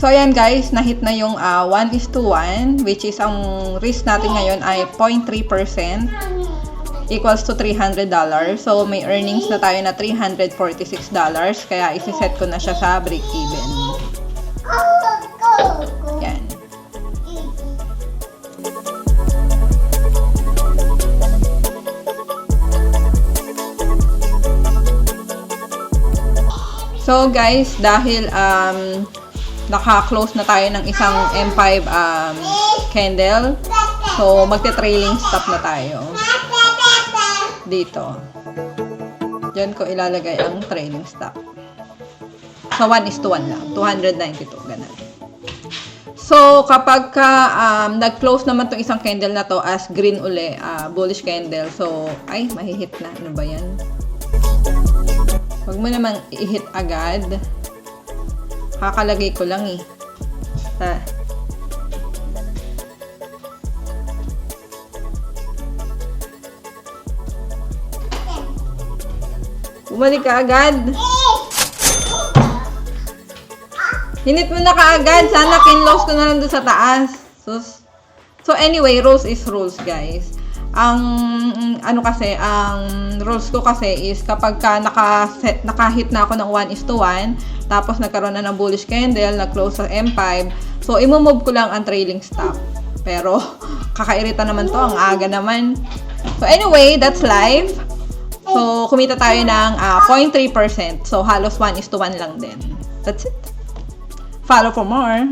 So, ayan guys, na-hit na yung 1:1, which is ang risk natin ngayon ay 0.3%, equals to $300. So, may earnings na tayo na $346, kaya isi-set ko na siya sa break-even. Yan. So guys, dahil naka-close na tayo ng isang M5 candle, so magte-trailing stop na tayo dito. Diyan ko ilalagay ang trailing stop. So 1:1 lang, 292 ganun. So kapag ka nag-close naman tong isang candle na to as green uli, bullish candle, so ay mahihit na. Ano ba yan? Huwag mo namang i-hit agad. Kakalagay ko lang eh. Bumalik ka agad. Hinit mo na kaagad. Sana kinlose ko na lang doon sa taas. So anyway, rules is rules, guys. Ang rules ko kasi is kapag ka naka-hit na ako ng 1:1, tapos nagkaroon na ng bullish candle, nag-close sa M5, so i-move ko lang ang trailing stop. Pero kakairita naman to, ang aga naman. So anyway, that's life. So kumita tayo ng 0.3%. So halos 1:1 lang din. That's it. Follow for more.